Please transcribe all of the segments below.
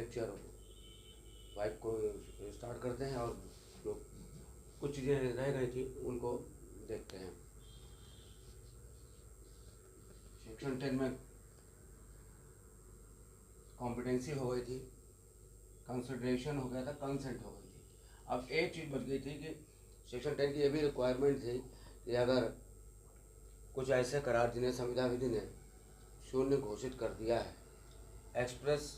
Lecture 5 को start करते हैं और जो कुछ चीज़ें रह गई थी उनको देखते हैं। सेक्शन 10 में कॉम्पिटेंसी हो गई थी, कंसिडरेशन हो गया था, कंसेंट हो गई थी। अब एक चीज़ बच गई थी कि सेक्शन 10 की ये भी रिक्वायरमेंट थी कि अगर कुछ ऐसे करार जिन्हें संविदा विधि ने शून्य घोषित कर दिया है, एक्सप्रेस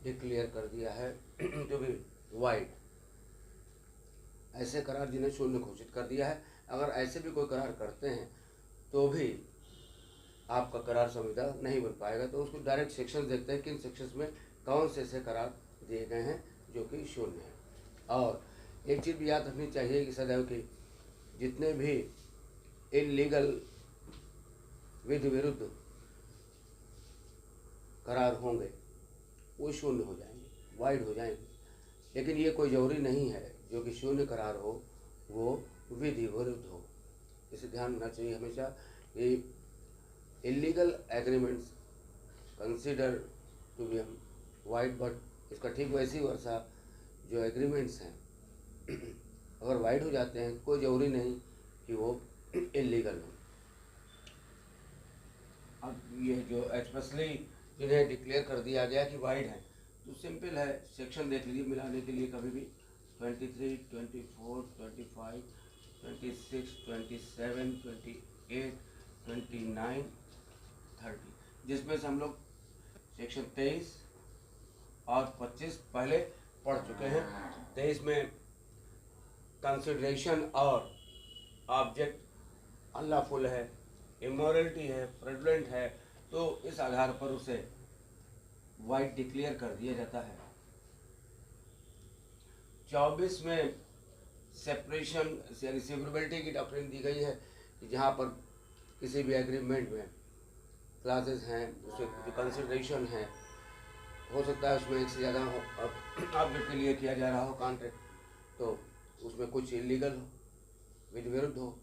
डिक्लेयर कर दिया है टू बी वाइड, ऐसे करार जिन्हें शून्य घोषित कर दिया है, अगर ऐसे भी कोई करार करते हैं तो भी आपका करार संविदा नहीं बन पाएगा। तो उसको डायरेक्ट सेक्शन देखते हैं, किन सेक्शंस में कौन से ऐसे करार दिए गए हैं जो कि शून्य है। और एक चीज़ भी याद रखनी चाहिए कि सदैव कि जितने भी इलीगल विधि विरुद्ध करार होंगे वो शून्य हो जाएंगे, वाइड हो जाएंगे। लेकिन ये कोई जरूरी नहीं है जो कि शून्य करार हो वो विधि विरुद्ध हो। इसे ध्यान रखना चाहिए हमेशा कि illegal agreements consider to be void, but इसका ठीक वैसी वर्षा जो एग्रीमेंट्स हैं अगर वाइड हो जाते हैं कोई ज़रूरी नहीं कि वो इलीगल हो। अब ये जो एक्सप्रेसली जिन्हें डिक्लेयर कर दिया गया कि वाइड है, तो सिंपल है, सेक्शन देख लीजिए मिलाने के लिए कभी भी 23, 24, 25, 26, 27, 28, 29, 30, जिसमें से हम लोग सेक्शन 23 और 25 पहले पढ़ चुके हैं। 23 में कंसिडरेशन और ऑब्जेक्ट अनलॉफुल है, इमोरलिटी है, फ्रॉडुलेंट है, तो इस आधार पर उसे वाइड डिक्लेयर कर दिया जाता है। 24 में सेपरेशन से रिसीवेबिलिटी की डॉक्ट्रिन दी गई है कि जहाँ पर किसी भी एग्रीमेंट में क्लासेस हैं, उसमें जो कंसिडरेशन है, हो सकता है उसमें एक से ज़्यादा ऑब्जेक्ट के लिए किया जा रहा हो कॉन्ट्रैक्ट, तो उसमें कुछ इलीगल हो, विधि विरुद्ध हो,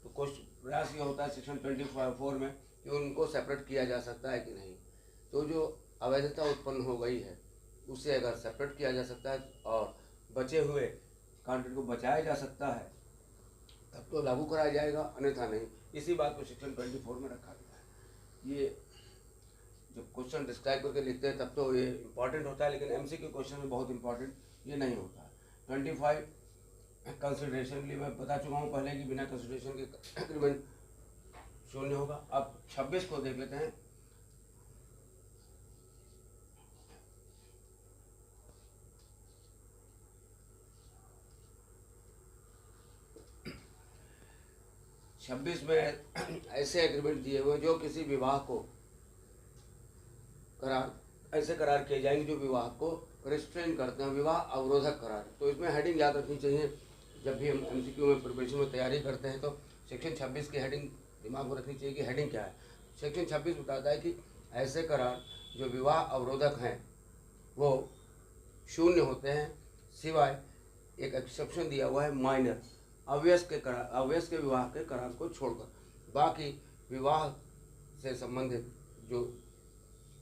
तो कुछ प्रयास ये होता है सेक्शन 24 में कि उनको सेपरेट किया जा सकता है कि नहीं। तो जो अवैधता उत्पन्न हो गई है उसे अगर सेपरेट किया जा सकता है और बचे हुए कॉन्ट्रैक्ट को बचाया जा सकता है तब तो लागू कराया जाएगा, अन्यथा नहीं। इसी बात को सेक्शन 24 में रखा गया है। ये जब क्वेश्चन डिस्क्राइब करके लिखते हैं तब तो ये इंपॉर्टेंट होता है, लेकिन एमसीक्यू क्वेश्चन में बहुत इंपॉर्टेंट ये नहीं होता है। 25 कंसिडरेशन के लिए मैं बता चुका हूँ पहले कि बिना कंसिडरेशन के एग्रीमेंट शून्य होगा। अब 26 को देख लेते हैं। छब्बीस में ऐसे एग्रीमेंट दिए हुए जो किसी विवाह को ऐसे करार किए जाएंगे जो विवाह को रिस्ट्रेन करते हैं, विवाह अवरोधक करार। तो इसमें हेडिंग याद रखनी चाहिए, जब भी हम एमसीक्यू में प्रिपरेशन में तैयारी करते हैं तो सेक्शन 26 की हेडिंग दिमाग में रखनी चाहिए कि हेडिंग क्या है। सेक्शन 26 बताता है कि ऐसे करार जो विवाह अवरोधक हैं वो शून्य होते हैं, सिवाय एक एक्सेप्शन दिया हुआ है माइनर, अवयस्क के विवाह के करार को छोड़कर। बाकी विवाह से संबंधित जो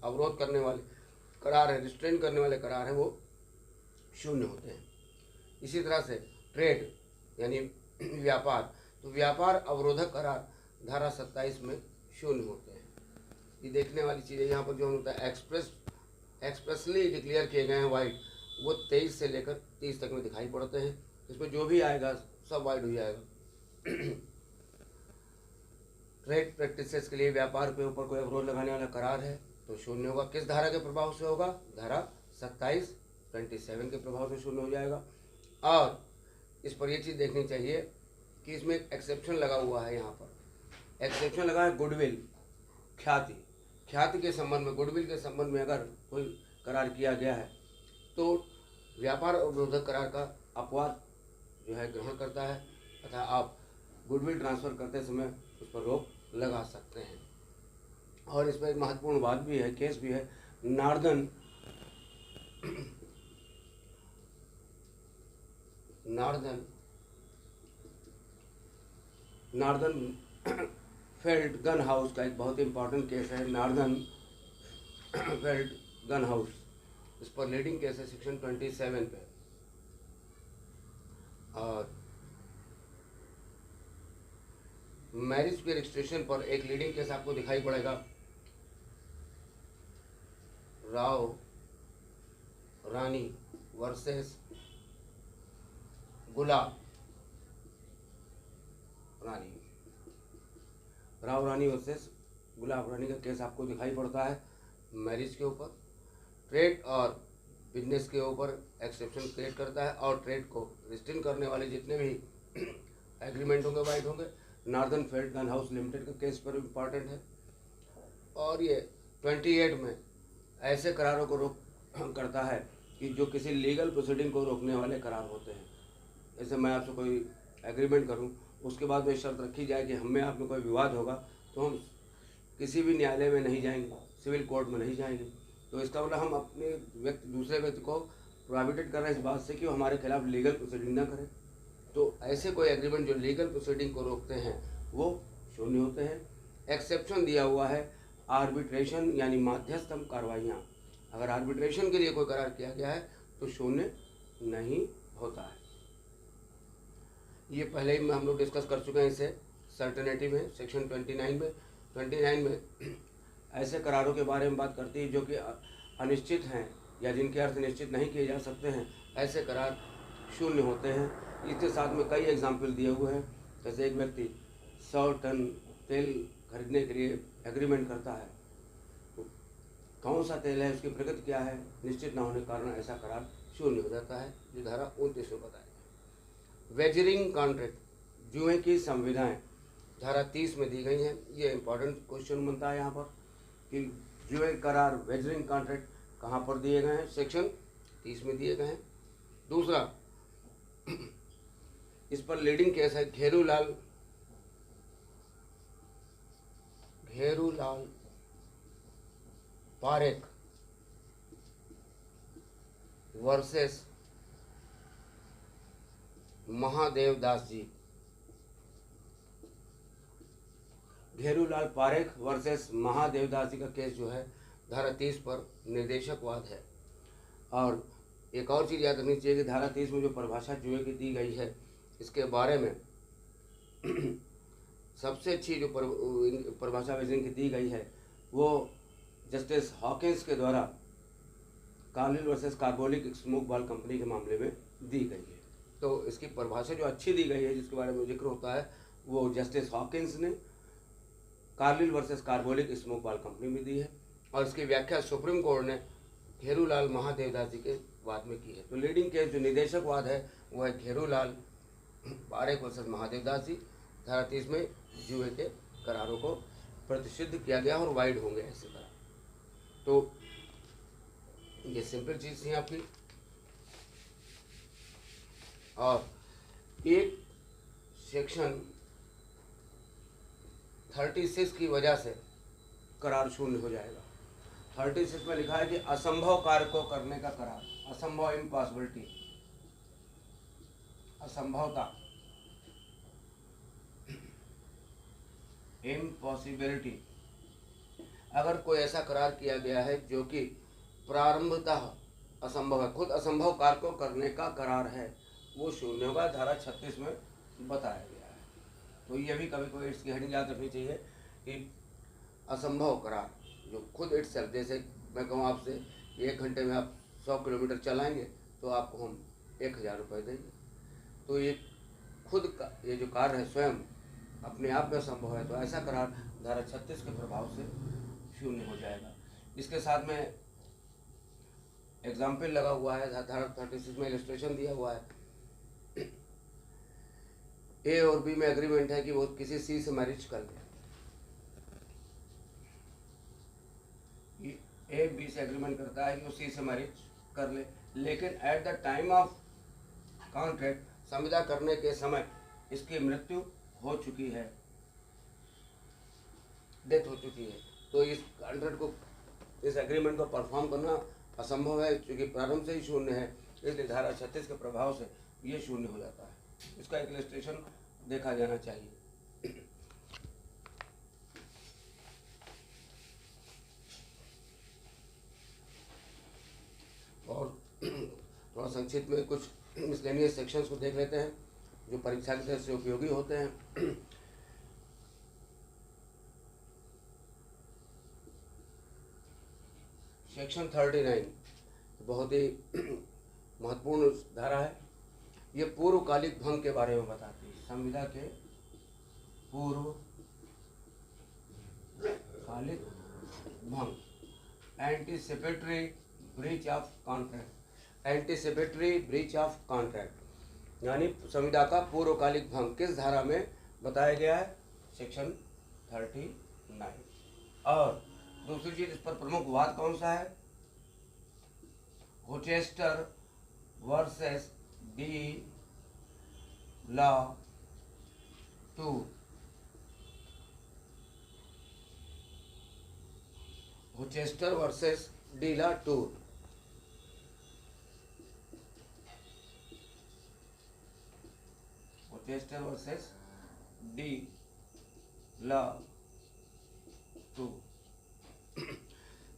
अवरोध करने वाले करार है, रिस्ट्रेन करने वाले करार हैं, वो शून्य होते हैं। इसी तरह से ट्रेड यानी व्यापार, तो व्यापार अवरोधक करार धारा 27 में शून्य होते हैं। ये देखने वाली चीज़ है। यहाँ पर जो होता है एक्सप्रेसली डिक्लेयर किए गए हैं वाइड, वो 23 से लेकर 30 तक में दिखाई पड़ते हैं। इसमें जो भी आएगा सब वाइड हो जाएगा। ट्रेड प्रैक्टिसेस के लिए व्यापार के ऊपर कोई अवरोध लगाने वाला करार है तो शून्य होगा। किस धारा के प्रभाव से होगा? धारा 27 27 के प्रभाव से शून्य हो जाएगा। और इस पर यह चीज़ देखनी चाहिए कि इसमें एक एक्सेप्शन लगा हुआ है। यहाँ पर एक्सेप्शन लगा है गुडविल, ख्याति के संबंध में, गुडविल के संबंध में अगर कोई करार किया गया है तो व्यापार अवरोधक करार का अपवाद जो है ग्रहण करता है तथा आप गुडविल ट्रांसफ़र करते समय उस पर रोक लगा सकते हैं। और इस पर एक महत्वपूर्ण बात भी है, केस भी है, नॉर्दर्न फेल्ड गन हाउस का एक बहुत इंपॉर्टेंट केस है, नॉर्दर्न फेल्ड गन हाउस। इस पर लीडिंग केस है सेक्शन 27 पे। और मैरिज के रजिस्ट्रेशन पर एक लीडिंग केस आपको दिखाई पड़ेगा, राव रानी वर्सेस गुलाब रानी। राव रानी वर्सेस गुलाब रानी का केस आपको दिखाई पड़ता है मैरिज के ऊपर। ट्रेड और बिजनेस के ऊपर एक्सेप्शन क्रिएट करता है, और ट्रेड को रिस्ट्रिक्ट करने वाले जितने भी एग्रीमेंट होंगे वाइड होंगे। Northern failed gun house limited का केस पर इम्पॉर्टेंट है। और ये 28 में ऐसे करारों को रोक करता है कि जो किसी लीगल प्रोसीडिंग को रोकने वाले करार होते हैं। जैसे मैं आपसे कोई एग्रीमेंट करूं, उसके बाद में शर्त रखी जाए कि हमें आप में कोई विवाद होगा तो हम किसी भी न्यायालय में नहीं जाएंगे, सिविल कोर्ट में नहीं जाएंगे। तो इसका मतलब हम अपने दूसरे व्यक्ति को प्रोहिबिटेड कर रहे हैं इस बात से कि वो हमारे खिलाफ लीगल प्रोसीडिंग ना करें। तो ऐसे कोई एग्रीमेंट जो लीगल प्रोसीडिंग को रोकते हैं वो शून्य होते हैं। एक्सेप्शन दिया हुआ है आर्बिट्रेशन यानी मध्यस्थम कार्रवाइयाँ। अगर आर्बिट्रेशन के लिए कोई करार किया गया है तो शून्य नहीं होता है। ये पहले ही हम लोग डिस्कस कर चुके हैं इसे सर्टेनिटी में, सेक्शन 29 में ऐसे करारों के बारे में बात करती है जो कि अनिश्चित हैं या जिनके अर्थ निश्चित नहीं किए जा सकते हैं, ऐसे करार शून्य होते हैं। इसके साथ में कई एग्जाम्पल दिए हुए हैं। जैसे एक व्यक्ति 100 टन तेल खरीदने के लिए एग्रीमेंट करता है, तो कौन सा तेल है, उसकी प्रकृति क्या है, निश्चित न होने के कारण ऐसा करार शून्य हो जाता है, जो धारा 29 में बताया। वेजरिंग कॉन्ट्रैक्ट, जुए की संविधाएं धारा 30 में दी गई हैं। ये इंपॉर्टेंट क्वेश्चन बनता है यहाँ पर कि जुए करार वेजरिंग कॉन्ट्रैक्ट कहाँ पर दिए गए हैं, सेक्शन 30 में दिए गए हैं। दूसरा, इस पर लीडिंग केस है घेरूलाल पारेख वर्सेस महादेव दास जी। घेरूलाल पारेख वर्सेस महादेव दास जी का केस जो है धारा 30 पर निर्देशकवाद है। और एक और चीज़ याद रखनी चाहिए कि धारा 30 में जो परिभाषा जुए की दी गई है, इसके बारे में सबसे अच्छी जो परिभाषा वेजरिंग की दी गई है वो जस्टिस हॉकिंस के द्वारा कार्लिल वर्सेस कार्बोलिक स्मोक बाल कंपनी के मामले में दी गई है। तो इसकी परिभाषा जो अच्छी दी गई है, जिसके बारे में जिक्र होता है, वो जस्टिस हॉकिंस ने कार्लिल वर्सेस कार्बोलिक स्मोक बाल कंपनी में दी है, और इसकी व्याख्या सुप्रीम कोर्ट ने घेरूलाल महादेवदास जी के वाद में की है। तो लीडिंग केस जो निदेशकवाद है वो है घेरूलाल पारेख वर्सेस महादेवदास जी। धारा 30 में जुए के करारों को प्रतिषिद्ध किया गया और वाइड होंगे ऐसे करार। तो ये सिंपल चीज़ थी आपकी। और एक सेक्शन 36 की वजह से करार शून्य हो जाएगा। 36 में लिखा है कि असंभव कार्य को करने का करार, असंभव इम्पॉसिबिलिटी, असंभवता, इम्पॉसिबिलिटी। अगर कोई ऐसा करार किया गया है जो कि प्रारंभतः असंभव है, खुद असंभव कार्य को करने का करार है, वो शून्य होगा। धारा 36 में बताया गया है। तो ये भी कभी कोई इसकी हेडिंग याद रखनी चाहिए कि असंभव करार जो खुद इटसेल्फ, जैसे मैं कहूँ आपसे 1 घंटे में आप 100 किलोमीटर चलाएंगे तो आपको हम 1000 रुपये देंगे। तो ये खुद का ये जो कार्य है स्वयं अपने आप में असंभव है, तो ऐसा करार धारा 36 के प्रभाव से शून्य हो जाएगा। इसके साथ में एग्जाम्पल लगा हुआ है, धारा 36 में इलस्ट्रेशन दिया हुआ है। ए और बी में एग्रीमेंट है कि वो किसी सी से मैरिज कर ले। ए बी से एग्रीमेंट करता है कि वो सी से मैरिज कर ले, लेकिन at the time of contract, संविदा करने के समय इसकी मृत्यु हो चुकी है, डेथ हो चुकी है। तो इस कॉन्ट्रैक्ट को, इस एग्रीमेंट को परफॉर्म करना असंभव है, क्योंकि प्रारंभ से ही शून्य है। इसलिए धारा 36 के प्रभाव से ये शून्य हो जाता है। इसका एक इलस्ट्रेशन देखा जाना चाहिए। संक्षिप्त में कुछ मिसलेनियस सेक्शंस को देख लेते हैं जो परीक्षा की तरफ से उपयोगी होते हैं। सेक्शन 39 बहुत ही महत्वपूर्ण धारा है। ये पूर्वकालिक भंग के बारे में बताती है। संविदा के पूर्वकालिक भंग, anticipatory breach of contract. Anticipatory breach of contract यानी संविदा का पूर्वकालिक भंग किस धारा में बताया गया है? सेक्शन 39। और दूसरी चीज, इस पर प्रमुख वाद कौन सा है? Hochster versus De La 2। Hochster versus De La 2। Hochster versus De La 2।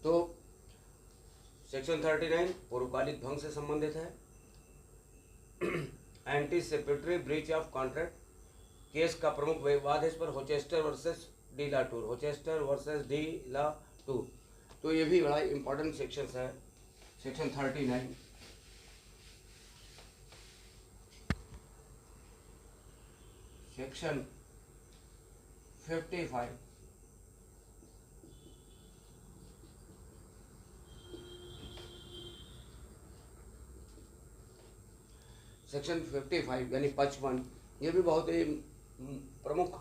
तो सेक्शन 39 पूर्वकालिक भंग से संबंधित है। Anticipatory breach of contract case का प्रमुख विवाद है इस पर, Hochster versus De La 2। Hochster versus De La 2। तो ये भी बड़ा इंपॉर्टेंट सेक्शन है, सेक्शन 39। सेक्शन 55 सेक्शन 55 यानी 55, ये भी बहुत ही प्रमुख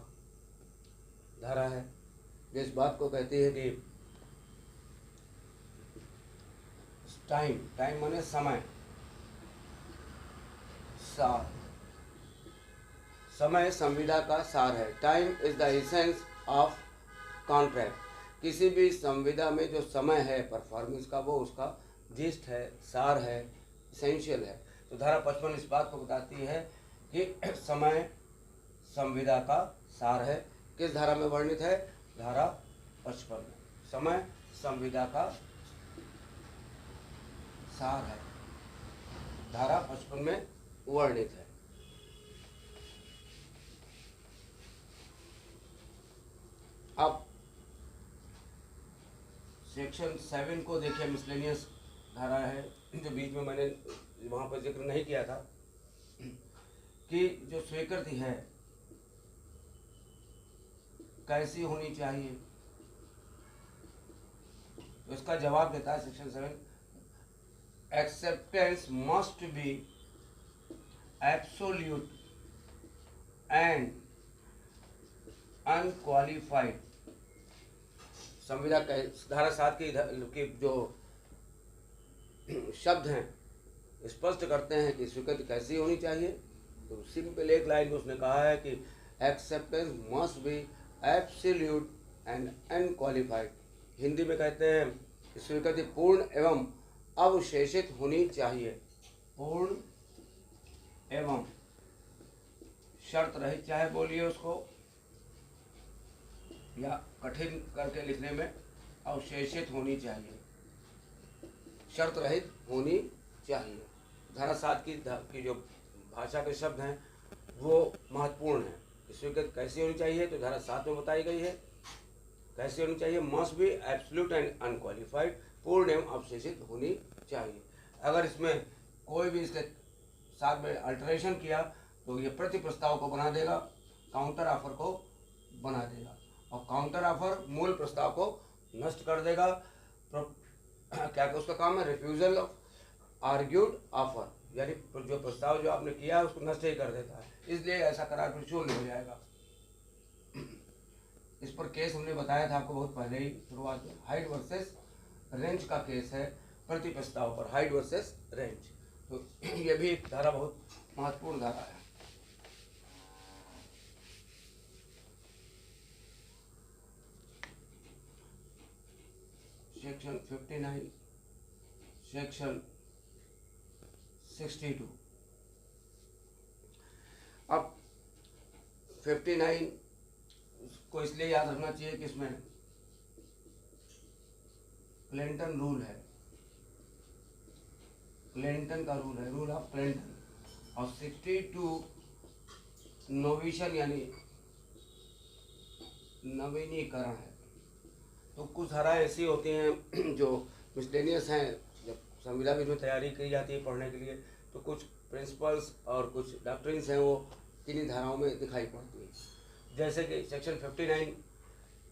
धारा है जो इस बात को कहती है कि टाइम माने समय, सार, समय संविदा का सार है। Time is the essence of contract. किसी भी संविदा में जो समय है परफॉर्मेंस का, वो उसका जिस्ट है, सार है, इसेंशियल है। तो धारा 55 इस बात को बताती है कि समय संविदा का सार है। किस धारा में वर्णित है? धारा 55 में समय संविदा का सार है, धारा 55 में वर्णित है। अब सेक्शन 7 को देखिए, मिसलेनियस धारा है जो बीच में मैंने वहाँ पर जिक्र नहीं किया था कि जो स्वीकृति है कैसी होनी चाहिए। तो इसका जवाब देता है section 7, acceptance must be absolute and unqualified. संविदा धारा 7 की जो शब्द हैं स्पष्ट करते हैं कि स्वीकृति कैसी होनी चाहिए। तो सिंपल एक लाइन में उसने कहा है कि acceptance must be absolute and unqualified. Hindi में कहते हैं कि स्वीकृति पूर्ण एवं अवशेषित होनी चाहिए। पूर्ण एवं शर्त रहित, चाहे बोलिए उसको या कठिन करके लिखने में, अवशेषित होनी चाहिए, शर्त रहित होनी चाहिए। धारा 7 की जो भाषा के शब्द हैं वो महत्वपूर्ण है। स्वीकृति कैसी होनी चाहिए तो धारा 7 में बताई गई है। कैसी होनी चाहिए? Must be absolute and unqualified, पूर्ण एवं अवशेषित होनी चाहिए। अगर इसमें कोई भी इसके साथ में अल्टरेशन किया तो ये प्रति प्रस्ताव को बना देगा, काउंटर ऑफर को बना देगा, और काउंटर ऑफर मूल प्रस्ताव को नष्ट कर देगा। क्या उसका काम है? रिफ्यूजल ऑफ आर्ग्यूड ऑफर, यानी जो प्रस्ताव जो आपने किया है उसको नष्ट ही कर देता है। इसलिए ऐसा करार फिर शून्य हो जाएगा। इस पर केस हमने बताया था आपको बहुत पहले ही शुरुआत में। हाइड वर्सेस रेंज का केस है प्रति प्रस्ताव पर, हाइड वर्सेस रेंज। तो ये भी एक धारा बहुत महत्वपूर्ण धारा है। Section 59, section 62। अब 59 को इसलिए याद रखना चाहिए कि इसमें क्लिंटन रूल है। क्लिंटन का रूल है, रूल ऑफ क्लिंटन। और 62 नोवेशन यानी नवीनीकरण है। तो कुछ धाराएँ ऐसी होती हैं जो मिसलेनियस हैं, जब संविदा में तैयारी की जाती है पढ़ने के लिए, तो कुछ प्रिंसिपल्स और कुछ डॉक्ट्रिन्स हैं वो किन्हीं धाराओं में दिखाई पड़ती है। जैसे कि सेक्शन 59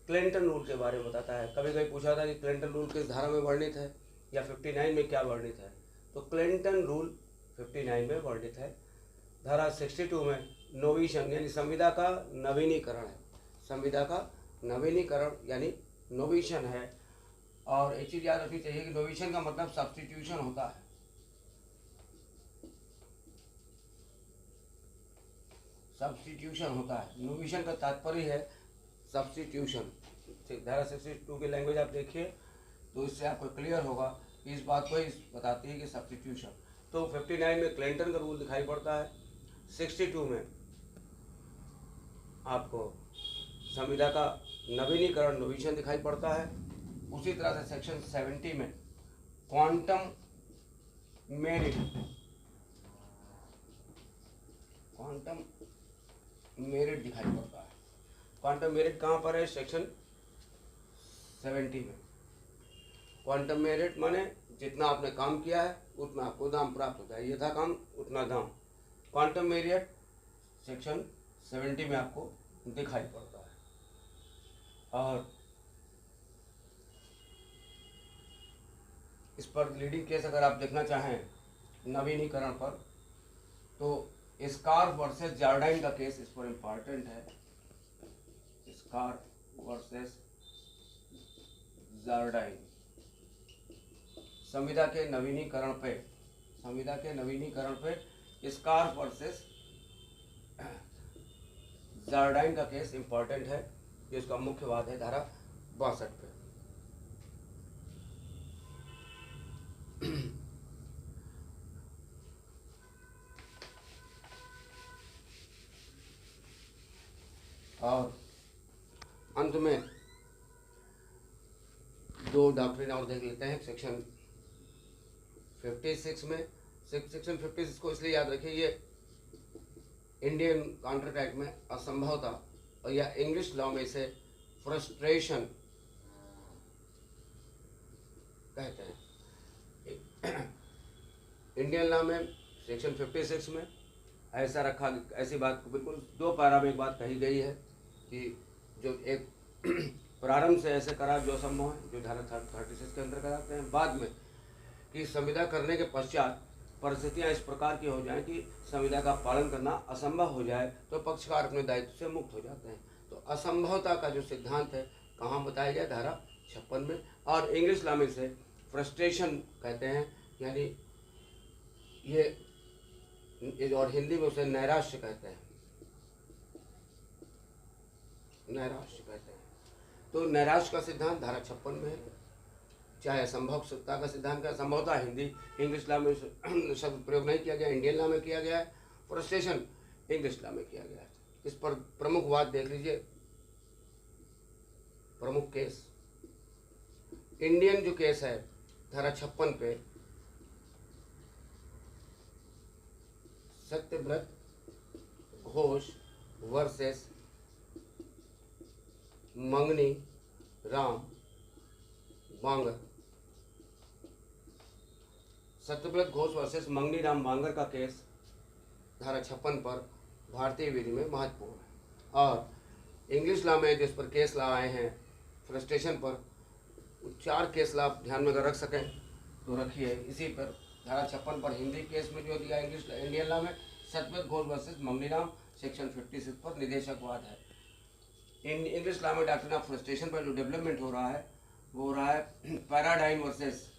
क्लिंटन रूल के बारे में बताता है। कभी कभी पूछा था कि क्लिंटन रूल किस धारा में वर्णित है या 59 में क्या वर्णित है, तो क्लिंटन रूल 59 में वर्णित है। धारा 62 में नोवेशन यानी संविदा का नवीनीकरण है, संविदा का नवीनीकरण यानी नोवेशन है। और एक चीज़ याद रखनी चाहिए कि नोवेशन का मतलब सब्स्टिट्यूशन होता है। सब्स्टिट्यूशन होता है, नोवेशन का तात्पर्य है सब्स्टिट्यूशन। धारा 62 की लैंग्वेज आप देखिए तो इससे आपको क्लियर होगा कि इस बात को ही बताती है कि सब्स्टिट्यूशन। तो 59 में क्लिंटन का रूल दिखाई पड़ता है, 62 में आपको संविदा का नवीनीकरण नोवेशन दिखाई पड़ता है। उसी तरह से सेक्शन 70 में क्वांटम मेरिट, क्वांटम मेरिट दिखाई पड़ता है। क्वांटम मेरिट कहाँ पर है? सेक्शन 70 में। क्वांटम मेरिट माने जितना आपने काम किया है उतना आपको दाम प्राप्त होता है, यथा काम उतना दाम। क्वांटम मेरिट सेक्शन 70 में आपको दिखाई पड़ता है। और इस पर लीडिंग केस अगर आप देखना चाहें नवीनीकरण पर, तो स्कार्फ वर्सेस जॉर्डाइन का केस इस पर इम्पॉर्टेंट है। स्कार्फ वर्सेस जॉर्डाइन संविदा के नवीनीकरण पे, संविदा के नवीनीकरण पे स्कार्फ वर्सेस जॉर्डाइन का केस इम्पॉर्टेंट है, जिसका मुख्य वाद है धारा 62 पे। और अंत में दो डॉक्ट्रिन और देख लेते हैं। सेक्शन 56 में, सेक्शन 56 को इसलिए याद रखिए, ये इंडियन कॉन्ट्रैक्ट में असंभवता और या इंग्लिश लॉ में इसे फ्रस्ट्रेशन कहते हैं। इंडियन लॉ में सेक्शन 56 में ऐसा रखा, ऐसी बात को बिल्कुल 2 पैरा में एक बात कही गई है कि जो एक प्रारंभ से ऐसे करार जो असंभव है, जो धारा 36 के अंदर कराते हैं, बाद में कि संविदा करने के पश्चात परिस्थितियां इस प्रकार की हो जाएं कि संविदा का पालन करना असंभव हो जाए तो पक्षकार अपने दायित्व से मुक्त हो जाते हैं। तो असंभवता का जो सिद्धांत है कहाँ बताया गया? धारा 56 में। और इंग्लिश लॉ में से फ्रस्ट्रेशन कहते हैं, यानी ये और हिंदी में उसे नैराश्य कहते हैं, नैराश्य कहते हैं। तो नैराश्य का सिद्धांत धारा 56 में है। चाहे असंभवता का सिद्धांत का संभवता हिंदी इंग्लिश लॉ में शब्द प्रयोग नहीं किया गया, इंडियन लॉ में किया गया है। फ्रस्ट्रेशन इंग्लिश लॉ में किया गया है। इस पर प्रमुख बात देख लीजिए, प्रमुख केस इंडियन जो केस है धारा 56 पे सत्यव्रत घोष वर्सेस मंगनी राम बांगर। सत्यव्रत घोष वर्सेस मंगनी राम बांगर का केस धारा 56 पर भारतीय विधि में महत्वपूर्ण है। और इंग्लिश लॉ में जिस पर केस लॉ आए हैं फ्रस्ट्रेशन पर, 4 केस लॉ ध्यान में अगर रख सकें तो रखिए। इसी पर धारा 56 पर हिंदी केस में जो दिया इंडियन लॉ में सत्यव्रत घोष वर्सेस मंगनी राम सेक्शन 56 पर निदेशकवाद है। इन इंग्लिश लॉ में डॉक्ट्रिन ऑफ फ्रस्ट्रेशन पर जो डेवलपमेंट हो रहा है वो हो रहा है पैराडाइन वर्सेस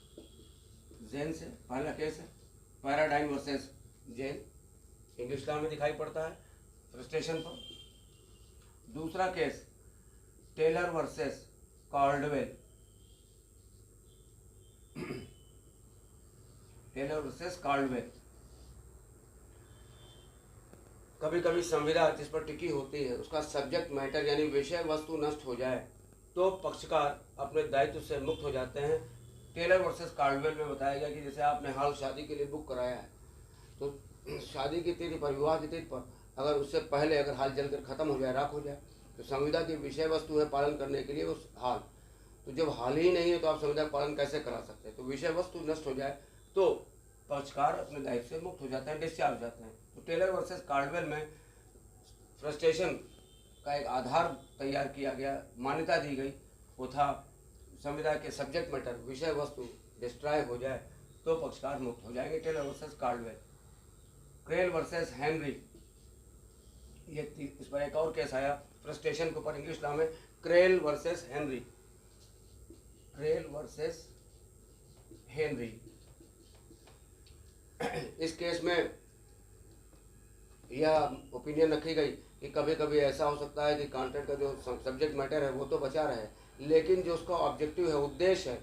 जैन से। पहला केस है Paradine versus Jane, English law में दिखाई पड़ता है फ्रस्ट्रेशन पर। दूसरा case Taylor versus Caldwell, Taylor versus Caldwell. कभी कभी संविदा जिस पर टिकी होती है उसका सब्जेक्ट मैटर यानी विषय वस्तु नष्ट हो जाए तो पक्षकार अपने दायित्व से मुक्त हो जाते हैं टेलर वर्सेस कार्डवेल में बताया गया कि जैसे आपने हाल शादी के लिए बुक कराया है, तो शादी की तिथि पर, विवाह की तिथि पर अगर उससे पहले अगर हाल जलकर खत्म हो जाए, राख हो जाए, तो संविदा की विषय वस्तु है पालन करने के लिए उस हाल। तो जब हाल ही नहीं है तो आप संविदा का पालन कैसे करा सकते हैं? तो विषय वस्तु नष्ट हो जाए तो पक्षकार अपने दायित्व से मुक्त हो जाते हैं, डिस्चार्ज हो जाते हैं। तो टेलर वर्सेस कार्डवेल में फ्रस्ट्रेशन का एक आधार तैयार किया गया, मान्यता दी गई, वो था संविदा के सब्जेक्ट मैटर, विषय वस्तु डिस्ट्रॉय हो जाए तो पक्षकार मुक्त हो जाएंगे। Taylor versus Caldwell. Krell versus Henry, ये इस पर एक और केस आया फ्रस्ट्रेशन के ऊपर, इंग्लिश नाम है curl versus Henry. Curl versus Henry. इस केस में यह ओपिनियन रखी गई कि कभी कभी ऐसा हो सकता है कि कंटेंट का जो सब्जेक्ट मैटर है वो तो बचा रहे, लेकिन जो उसका ऑब्जेक्टिव है, उद्देश्य है,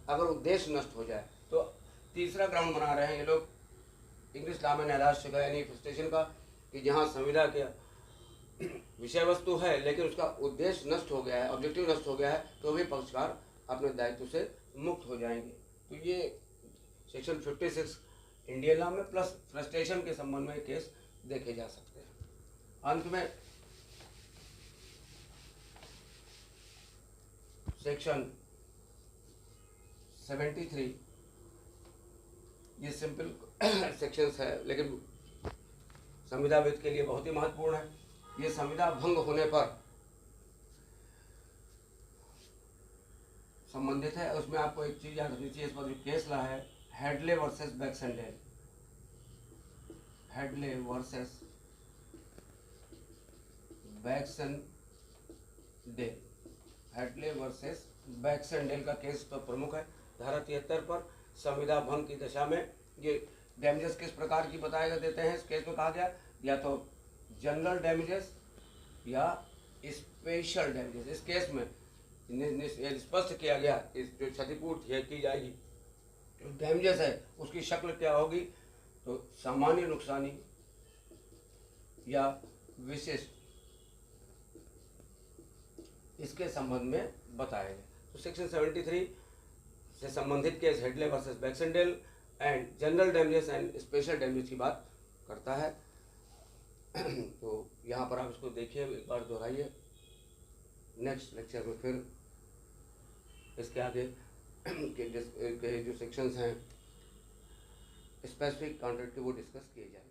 अगर उद्देश्य नष्ट हो जाए तो तीसरा ग्राउंड बना रहे हैं ये लोग, इंग्लिश नाम है नैराश्य का, यानी फ्रस्ट्रेशन का, कि जहाँ संविदा के विषय वस्तु है लेकिन उसका उद्देश्य नष्ट हो गया है, ऑब्जेक्टिव नष्ट हो गया है, तो भी पक्षकार अपने दायित्व से मुक्त हो जाएंगे। तो ये सेक्शन 56 इंडियन लॉ में प्लस फ्रस्ट्रेशन के संबंध में केस देखे जा सकते हैं। अंत में सेक्शन 73, ये सिंपल सेक्शंस है लेकिन संविदाविद के लिए बहुत ही महत्वपूर्ण है। ये संविदा भंग होने पर संबंधित है। उसमें आपको एक चीज याद रखनी चाहिए, इस पर जो केस ला है Hadley versus Baxendale. Hadley versus Baxendale, Hadley versus Baxendale का केस तो प्रमुख है। धारा 73 पर संविदा भंग की दशा में ये डैमेजेस किस प्रकार की बताए देते हैं, इस केस में कहा गया या तो जनरल डैमेजेस या स्पेशल डैमेजेस। इस केस में स्पष्ट किया गया कि जो क्षतिपूर्ति की जाएगी, जो डैमेजेस है उसकी शक्ल क्या होगी, तो सामान्य नुकसानी या विशिष्ट, इसके संबंध में बताया गया। तो सेक्शन 73 से संबंधित case Hadley versus Baxendale and general damages and special damage की बात करता है। तो यहाँ पर आप इसको देखिए, एक बार दोहराइए। नेक्स्ट लेक्चर में फिर इसके आगे के जो सेक्शंस हैं स्पेसिफिक कॉन्ट्रैक्ट के वो डिस्कस किए जाएंगे।